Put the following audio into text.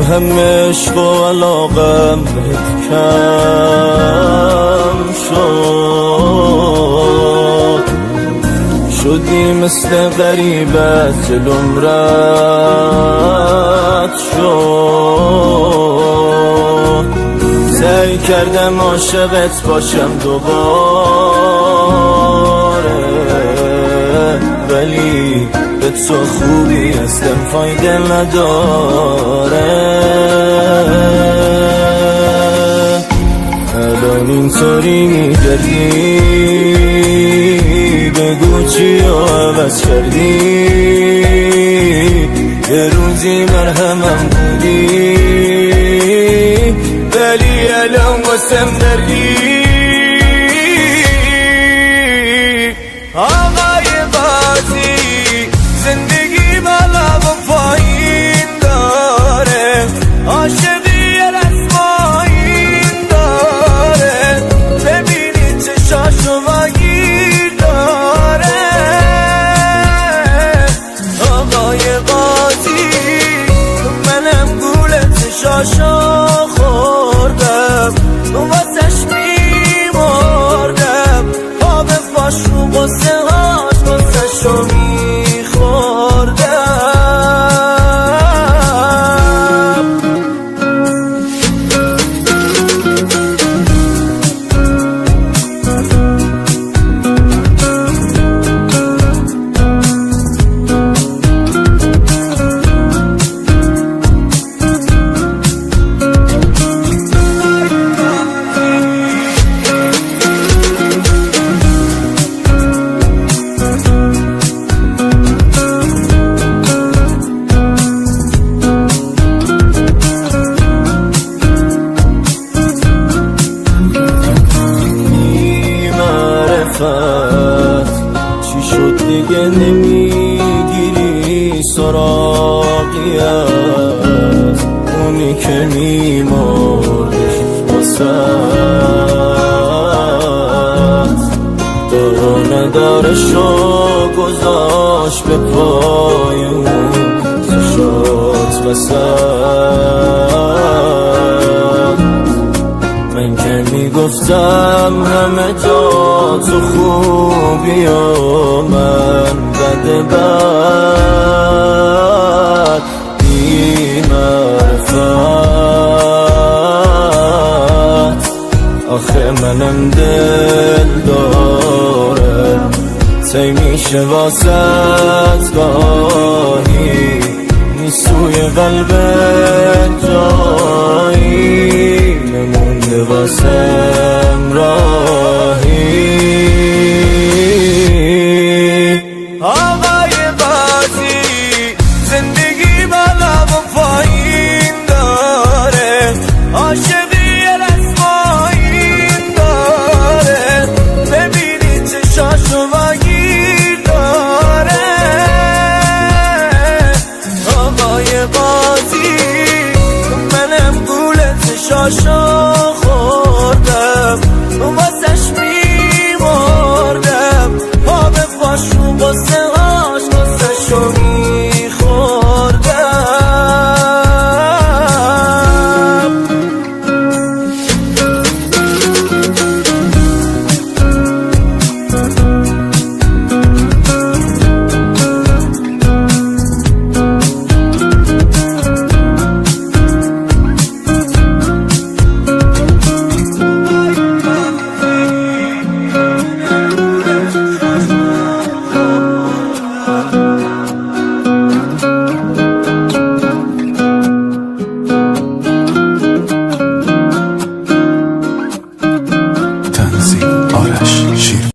هم عشق و علاقم بهت کم شدی مثل غریب از جلوم رد شد. سعی کردم عاشقت باشم دوباره، ولی به تو خوبی هستم فایده نداره. الان اینطوری میگردی، بگو چی رو عوض کردی. یه روزی مرهمم بودی، ولی الان واسم دردی. آقای بازی زندگی بالا و پایین داره، عاشقی رسمایین داره. ببینی چشاشو وگیر داره. آقای بازی منم گول چشاشو خوردم، واسش میمردم. آب فاش رو بسه هاش واسشو میخوردم. چی شد دیگه نمیگیری سراغی از اونی که میمردش واسد؟ دارو نداره شو گذاشت به پای اون شد وسد. من که میگفتم همه جا تو خوبی و من بد بی معرفت. آخه منم دل دارم، تی میشه واسط گاهی نیسوی قلب جایی نمونده واسم راهی. آقای بازی زندگی بالا و پایین داره، عاشقی رسمایین داره. ببینی چشاشو وگیر داره. آقای بازی منم گول چشاشو